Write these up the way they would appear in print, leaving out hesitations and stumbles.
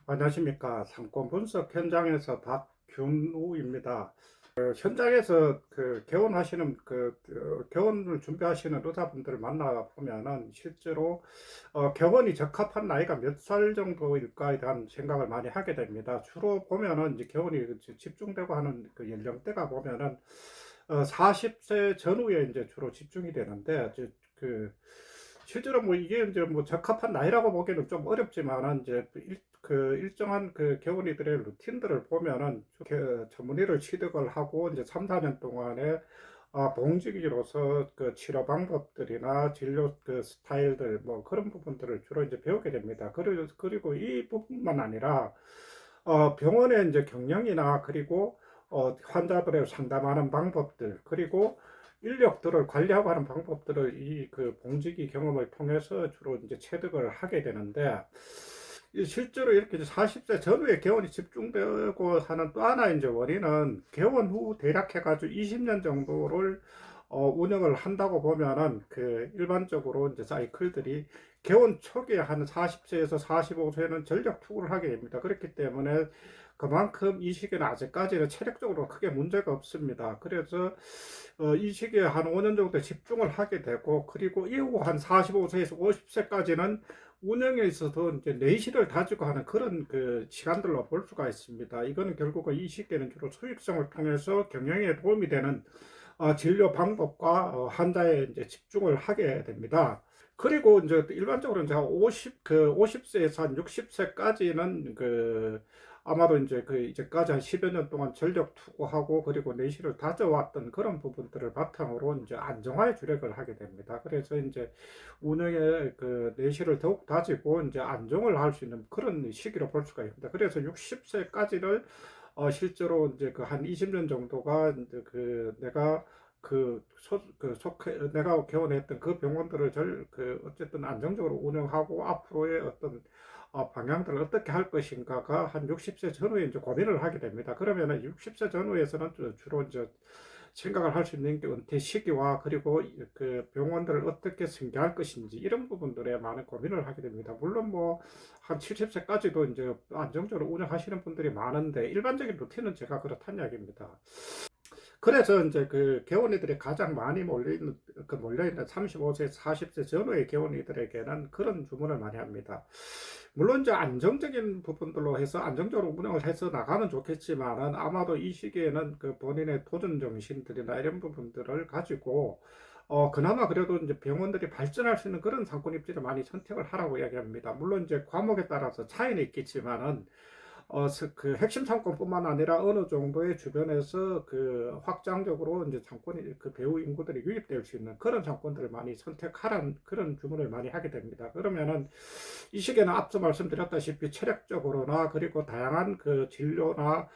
안녕하십니까. 상권 분석 현장에서 박균우입니다. 현장에서 개원하시는 개원을 준비하시는 의사분들을 만나 보면은 실제로 개원이 적합한 나이가 몇 살 정도일까에 대한 생각을 많이 하게 됩니다. 주로 보면은 이제 개원이 집중되고 하는 그 연령대가 보면은 40세 전후에 이제 주로 집중이 되는데, 실제로 뭐 이게 이제 뭐 적합한 나이라고 보기는 좀 어렵지만은 이제 일정한 그 개원이들의 루틴들을 보면은 전문의를 취득을 하고 이제 3, 4년 동안에 봉직이로서 그 치료 방법들이나 진료 그 스타일들 뭐 그런 부분들을 주로 이제 배우게 됩니다. 그리고 이 부분만 아니라 병원의 이제 경영이나 그리고 환자들을 상담하는 방법들 그리고 인력들을 관리하고 하는 방법들을 이 그 봉지기 경험을 통해서 주로 이제 체득을 하게 되는데, 실제로 이렇게 40세 전후에 개원이 집중되고 하는 또 하나의 이제 원인은 개원 후 대략 해가지고 20년 정도를 운영을 한다고 보면은 그 일반적으로 이제 사이클들이 개원 초기에 한 40세에서 45세는 전력 투구를 하게 됩니다. 그렇기 때문에 그만큼 이 시기는 아직까지는 체력적으로 크게 문제가 없습니다. 그래서 이 시기에 한 5년 정도 집중을 하게 되고, 그리고 이후 한 45세에서 50세까지는 운영에 있어서 이제 내실을 다지고 하는 그런 그 시간들로 볼 수가 있습니다. 이거는 결국은 이 시기에는 주로 수익성을 통해서 경영에 도움이 되는 진료 방법과 환자에 이제 집중을 하게 됩니다. 그리고 이제 일반적으로 이제 50세에서 한 60세까지는 아마도 이제 이제까지 한 10여 년 동안 전력 투구하고 그리고 내실을 다져왔던 그런 부분들을 바탕으로 이제 안정화에 주력을 하게 됩니다. 그래서 이제 운영의 그 내실을 더욱 다지고 이제 안정을 할 수 있는 그런 시기로 볼 수가 있습니다. 그래서 60세까지를 실제로 이제 그 한 20년 정도가 이제 내가 개원했던 그 병원들을 어쨌든 안정적으로 운영하고 앞으로의 어떤 방향들을 어떻게 할 것인가가 한 60세 전후에 이제 고민을 하게 됩니다. 그러면은 60세 전후에서는 주로 이제 생각을 할 수 있는 게 은퇴 시기와 그리고 그 병원들을 어떻게 승계할 것인지 이런 부분들에 많은 고민을 하게 됩니다. 물론 뭐 한 70세까지도 이제 안정적으로 운영하시는 분들이 많은데 일반적인 루틴은 제가 그렇다는 이야기입니다. 그래서 이제 그 개원이들이 가장 많이 몰려있는 35세, 40세 전후의 개원이들에게는 그런 주문을 많이 합니다. 물론 이제 안정적인 부분들로 해서 안정적으로 운영을 해서 나가면 좋겠지만은 아마도 이 시기에는 그 본인의 도전 정신들이나 이런 부분들을 가지고 그나마 그래도 이제 병원들이 발전할 수 있는 그런 상권 입지를 많이 선택을 하라고 이야기합니다. 물론 이제 과목에 따라서 차이는 있겠지만은 그 핵심 상권뿐만 아니라 어느 정도의 주변에서 그 확장적으로 이제 상권이 그 배우 인구들이 유입될 수 있는 그런 상권들을 많이 선택하라는 그런 주문을 많이 하게 됩니다. 그러면은 이 시기에는 앞서 말씀드렸다시피 체력적으로나 그리고 다양한 그 진료나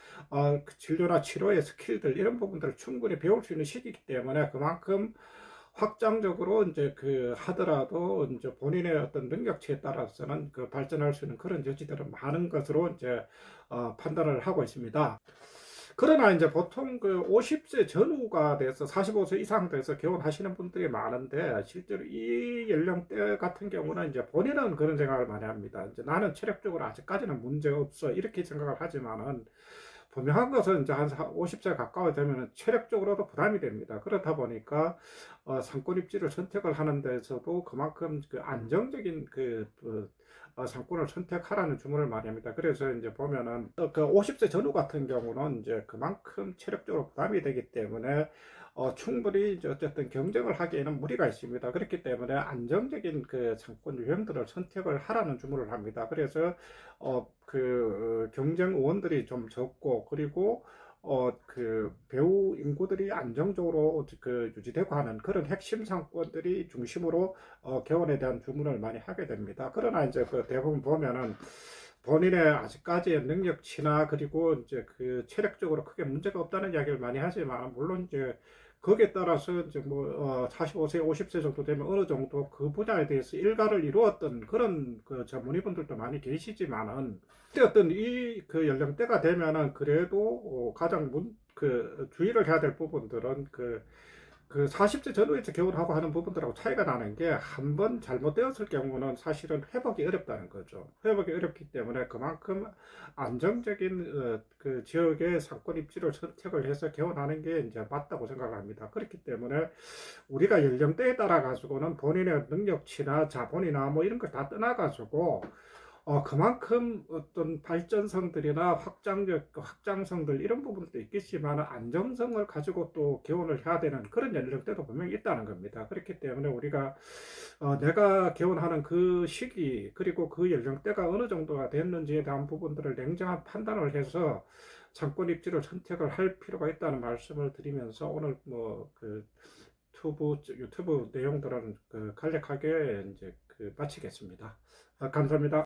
치료의 스킬들 이런 부분들을 충분히 배울 수 있는 시기이기 때문에 그만큼 확장적으로 이제 하더라도 이제 본인의 어떤 능력치에 따라서는 그 발전할 수 있는 그런 여지들은 많은 것으로 이제 판단을 하고 있습니다. 그러나 이제 보통 그 50세 전후가 돼서 45세 이상 돼서 개원하시는 분들이 많은데 실제로 이 연령대 같은 경우는 이제 본인은 그런 생각을 많이 합니다. 이제 나는 체력적으로 아직까지는 문제가 없어 이렇게 생각을 하지만은 분명한 것은 이제 한 50세 가까워 되면 체력적으로도 부담이 됩니다. 그렇다 보니까 상권 입지를 선택을 하는 데서도 그만큼 그 안정적인 상권을 선택하라는 주문을 많이 합니다. 그래서 이제 보면은 그 50세 전후 같은 경우는 이제 그만큼 체력적으로 부담이 되기 때문에 충분히 이제 어쨌든 경쟁을 하기에는 무리가 있습니다. 그렇기 때문에 안정적인 그 상권 유형들을 선택을 하라는 주문을 합니다. 그래서 경쟁 의원들이 좀 적고 그리고 배우 인구들이 안정적으로 유지되고 하는 그런 핵심 상권들이 중심으로 개원에 대한 주문을 많이 하게 됩니다. 그러나 이제 그 대부분 보면은 본인의 아직까지의 능력치나 그리고 이제 그 체력적으로 크게 문제가 없다는 이야기를 많이 하지만 물론 이제 거기에 따라서 이제 뭐 45세, 50세 정도 되면 어느 정도 그 분야에 대해서 일가를 이루었던 그런 그 전문의분들도 많이 계시지만은 어떤 이 그 연령대가 되면은 그래도 가장 주의를 해야 될 부분들은 그 40세 전후에서 결혼하고 하는 부분들하고 차이가 나는 게 한 번 잘못되었을 경우는 사실은 회복이 어렵다는 거죠. 회복이 어렵기 때문에 그만큼 안정적인 그 지역의 상권 입지를 선택을 해서 결혼하는 게 이제 맞다고 생각합니다. 그렇기 때문에 우리가 연령대에 따라 가지고는 본인의 능력치나 자본이나 뭐 이런 걸 다 떠나가지고 그만큼 어떤 발전성들이나 확장성들 이런 부분도 있겠지만 안정성을 가지고 또 개원을 해야 되는 그런 연령대도 분명히 있다는 겁니다. 그렇기 때문에 우리가 내가 개원하는 그 시기 그리고 그 연령대가 어느 정도가 됐는지에 대한 부분들을 냉정한 판단을 해서 상권 입지를 선택을 할 필요가 있다는 말씀을 드리면서 오늘 뭐 그 유튜브 내용들은 간략하게 이제 마치겠습니다. 감사합니다.